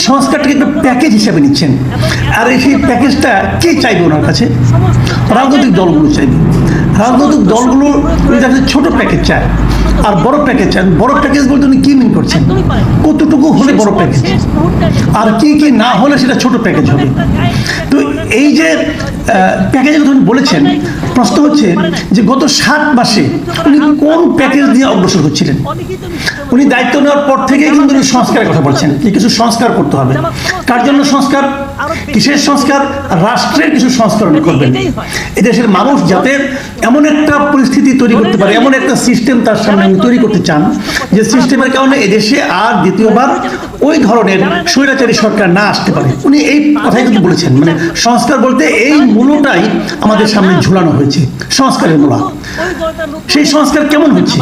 সংস্কারটাকে একটা প্যাকেজ হিসেবে নিচ্ছেন। আর এই সেই প্যাকেজটা কে চাইবে ওনার কাছে? রাজনৈতিক দলগুলো চাইবে। রাজনৈতিক দলগুলো ছোট প্যাকেজ চায় আর বড় প্যাকেজ চান। বড় প্যাকেজ বলতে উনি কি মিন করছেন? কতটুকু হলে বড় প্যাকেজ, আর কি কি না হলে সেটা ছোট প্যাকেজ হবে। তো এই যে প্যাকেজের কথা উনি বলেছেন, প্রশ্ন হচ্ছে যে গত 7 মাসে উনি কোন প্যাকেজ দিয়ে অগ্রসর হচ্ছিলেন? উনি দায়িত্ব নেওয়ার পর থেকেই কিন্তু উনি সংস্কারের কথা বলছেন, যে কিছু সংস্কার করতে হবে। কার জন্য সংস্কার? কিসের সংস্কার? রাষ্ট্রের কিছু সংস্কার উনি করবেন। এদেশের মানুষ যাতে এমন একটা পরিস্থিতি তৈরি করতে পারে, এমন একটা সিস্টেম তার সামনে উনি তৈরি করতে চান, যে সিস্টেমের কারণে এদেশে আর দ্বিতীয়বার ওই ধরনের স্বৈরাচারী সরকার না আসতে পারে। উনি এই কথাই কিন্তু বলেছেন, মানে সংস্কার বলতে এই মূলটাই আমাদের সামনে ঝুলানো হয়েছে, সংস্কারের মূলা। সেই সংস্কার কেমন হচ্ছে?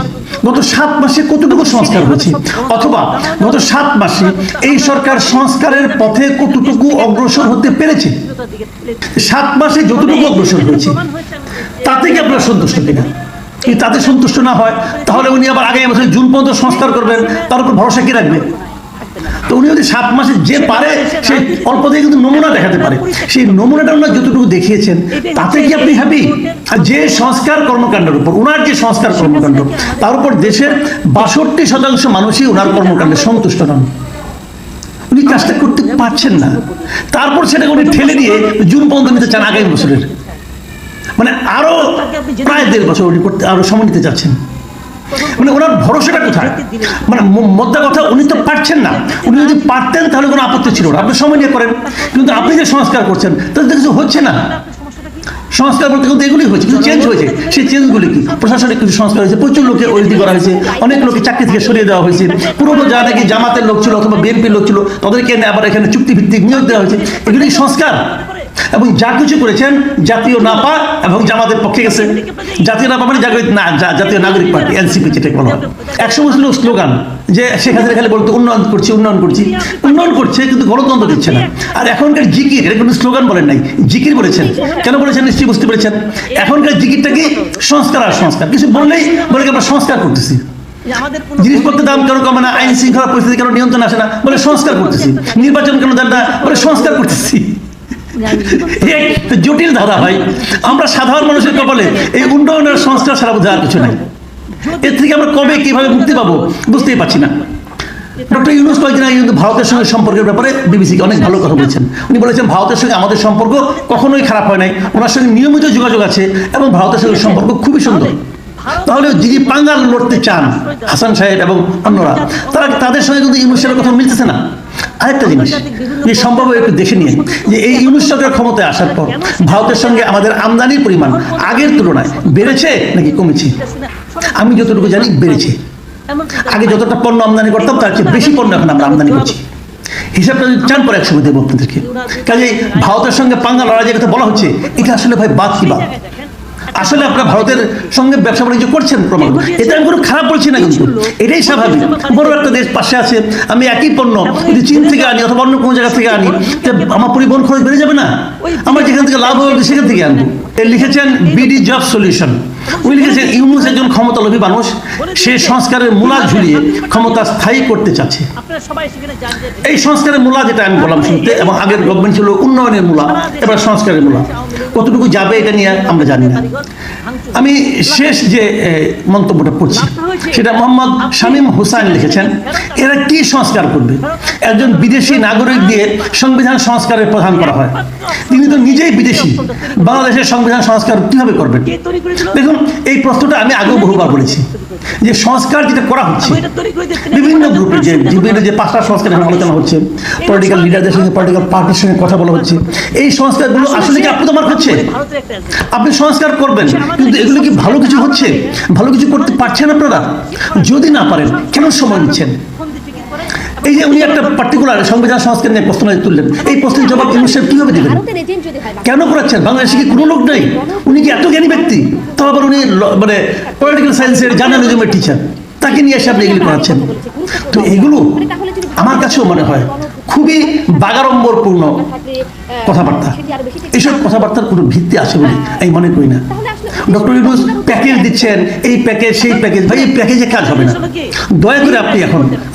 গত 7 মাসে কতটুকু সংস্কার হয়েছে, অথবা গত 7 মাসে এই সরকার সংস্কারের পথে কতটুকু অগ্রসর হতে পেরেছে? 7 মাসে যতটুকু অগ্রসর হয়েছে তাতে কি আপনারা সন্তুষ্ট কিনা? যদি তাতে সন্তুষ্ট না হয়, তাহলে উনি আবার আগামী বছর জুন পর্যন্ত সংস্কার করবেন, তার উপর ভরসা কি রাখবে? তো উনি যদি 7 মাসে যে পারে সে অল্প দিয়ে কিন্তু নমুনা দেখাতে পারে, সেই নমুনাটা ওনার যতটুকু দেখিয়েছেন তাতে কি আপনি হ্যাপি? আর যে সংস্কার কর্মকাণ্ডের উপর, ওনার যে সংস্কার কর্মকাণ্ড, তার উপর দেশের 62% মানুষই ওনার কর্মকাণ্ডে সন্তুষ্ট নন। উনি কাজটা করতে পারছেন না, তারপর সেটাকে উনি ঠেলে দিয়ে জুন পর্যন্ত নিতে চান আগামী বছরের, মানে আরো প্রায় 1.5 বছর উনি করতে আরো সময় নিতে যাচ্ছেন। মানে ওনার ভরসাটা কোথায়? মানে মোদ্দা কথা, উনি তো পারছেন না। উনি যদি পারতেন তাহলে কোনো আপত্তি ছিল না, আপনি সময় নিয়ে করেন। কিন্তু আপনি যে সংস্কার করছেন তাতে কিছু হচ্ছে না। সংস্কার বলতে কিন্তু এগুলি হয়েছে, কিছু চেঞ্জ হয়েছে। সেই চেঞ্জগুলি কি? প্রশাসনিক কিছু সংস্কার হয়েছে, প্রচুর লোকে ওইটি করা হয়েছে, অনেক লোকে চাকরি থেকে সরিয়ে দেওয়া হয়েছে। পুরোনো যা নাকি জামাতের লোক ছিল অথবা বিএনপির লোক ছিল তাদেরকে আবার এখানে চুক্তিভিত্তিক নিয়োগ দেওয়া হয়েছে। এগুলি সংস্কার। এবং যা কিছু করেছেন জাতীয় নাপা এবং জামাতের পক্ষে গেছে। জাতীয় নাপা মানে জাতীয় নাগরিক পার্টি, এনসিপি যেটাকে বলা হয়। একসময় ছিল স্লোগান যে শেখ হাসিনা খালি বলতো উন্নয়ন করছি উন্নয়ন করছি, উন্নয়ন করছে কিন্তু গণতন্ত্র দিচ্ছে না। আর এখনকার জিকির, এটা কোনো স্লোগান বলেন নাই, জিকির বলেছেন। কেন বলেছেন নিশ্চয়ই বুঝতে পেরেছেন। এখনকার জিকিরটা কি? সংস্কার আর সংস্কার। কিছু বললেই বলে আমরা সংস্কার করতেছি। জিনিসপত্রের দাম কেন কমে না, আইন শৃঙ্খলা পরিস্থিতি কেন নিয়ন্ত্রণ আসে না, বলে সংস্কার করতেছি। নির্বাচন কেন দেন না, বলে সংস্কার করতেছি। জটিল ধারা ভাই। আমরা সাধারণ মানুষের কপালে এই উন্নয়নের সংস্কার ছাড়া বোঝার কিছু নাই। এর থেকে আমরা কবে কিভাবে মুক্তি পাবো বুঝতেই পারছি না। ডক্টর ইউনূস কয়েকদিন আগে কিন্তু ভারতের সঙ্গে সম্পর্কের ব্যাপারে বিবিসিকে অনেক ভালো কথা বলেছেন। উনি বলেছেন ভারতের সঙ্গে আমাদের সম্পর্ক কখনোই খারাপ হয় নাই, ওনার সঙ্গে নিয়মিত যোগাযোগ আছে এবং ভারতের সঙ্গে সম্পর্ক খুবই সুন্দর। তাহলে যিনি পাঙ্গাল লড়তে চান, হাসান সাহেব এবং অন্যরা, তারা তাদের সঙ্গে কিন্তু ইউনূস সাহেবের কথা মিলতেছে না। আরেকটা জিনিস যে সম্ভব একটু দেখে নিয়ে, যে এই ইউনূস সরকার ক্ষমতায় আসার পর ভারতের সঙ্গে আমাদের আমদানির পরিমাণ আগের তুলনায় বেড়েছে নাকি কমেছে? আমি যতটুকু জানি বেড়েছে। আগে যতটা পণ্য আমদানি করতাম তার চেয়ে বেশি পণ্য এখন আমরা আমদানি করছি। হিসাবটা যদি চান পরে একসময় দেবো আপনাদেরকে। কাজে ভারতের সঙ্গে পাঙ্গা লড়াই যে কথা বলা হচ্ছে, এটা আসলে ভাই বাদ কি বাদ? আসলে আপনারা ভারতের সঙ্গে ব্যবসা বাণিজ্য করছেন প্রমাণ, এটা আমি কোনো খারাপ বলছি না, কিন্তু এটাই স্বাভাবিক। বড় একটা দেশ পাশে আছে, আমি একই পণ্য যদি চীন থেকে আনি অথবা অন্য কোনো জায়গা থেকে আনি, আমার পরিবহন খরচ বেড়ে যাবে না? আমার যেখান থেকে লাভ হবে সেখান থেকে আনবো। লিখেছেন বিডি জব সলিউশন। উনি লিখেছেন ইউনূস একজন ক্ষমতালোভী মানুষ, সে সংস্কারের মূলা ঝুলিয়ে ক্ষমতা স্থায়ী করতে চাচ্ছে। এই সংস্কারের মূলা যেটা আমি বললাম শুনতে, এবং আগের গভর্নমেন্ট ছিল উন্নয়নের মূলা, এবার সংস্কারের মূলা। কতটুকু যাবে এটা নিয়ে আমরা জানি না। আমি শেষ যে মন্তব্যটা পড়ছি সেটা মোহাম্মদ শামীম হুসাইন লিখেছেন, এরা কি সংস্কার করবে? একজন বিদেশি নাগরিক দিয়ে সংবিধান সংস্কারের প্রধান করা হয়, তিনি তো নিজেই বিদেশি, বাংলাদেশের সংবিধান সংস্কার কিভাবে করবেন? দেখুন, এই প্রশ্নটা আমি আগেও বহুবার বলেছি যে সংস্কার যেটা করা হচ্ছে বিভিন্ন গ্রুপে, যে বিভিন্ন যে 5টা সংস্কার আলোচনা হচ্ছে, পলিটিক্যাল লিডারদের সঙ্গে পলিটিক্যাল পার্টির সঙ্গে কথা বলা হচ্ছে, এই সংস্কারগুলো আসলে কি আপনি তোমার হচ্ছে? আপনি সংস্কার করবেন, কিন্তু এগুলো কি ভালো কিছু হচ্ছে? ভালো কিছু করতে পারছেন আপনারা? যদি না পারেন কেন সময় নিচ্ছেন? এই যে উনি একটা পার্টিকুলার সংবিধান সংস্কার নিয়ে প্রশ্ন তুললেন, এই প্রশ্নের জবাব ইউনূস সাহেব কিভাবে দেবেন? কেন করাচ্ছেন? বাংলাদেশে কি কোনো লোক নেই? উনি কি এত জ্ঞানী ব্যক্তি? তাও আবার উনি মানে পলিটিক্যাল সায়েন্সের জার্নালিজমের টিচার, তাকে নিয়ে এসে আপনি এগুলি করাচ্ছেন। তো এগুলো আমার কাছেও মনে হয় খুবই বাগাড়ম্বরপূর্ণ কথাবার্তা। এইসব কথাবার্তার কোনো ভিত্তি আছে বলে আমি মনে করি না। ডক্টর ইউনূস প্যাকেজ দিচ্ছেন, এই প্যাকেজ সেই প্যাকেজ, ভাই এই প্যাকেজে কাজ হবে না। দয়া করে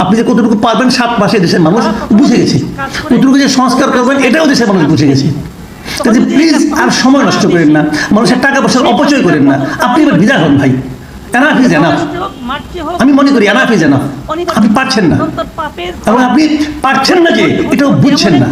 আপনি যে কতটুকু পারবেন 7 মাসে দেশের মানুষ বুঝে গেছে, কতটুকু যে সংস্কার করবেন এটাও দেশের মানুষ বুঝে গেছে। কাজে প্লিজ আর সময় নষ্ট করেন না, মানুষের টাকা পয়সার অপচয় করেন না। আপনি এবার বিদায় হন ভাই, এনাফ ইজ এনাফ। আমি মনে করি এনাফ ইজ এনাফ। আপনি পারছেন না, এবং আপনি পারছেন না যে এটাও বুঝছেন না।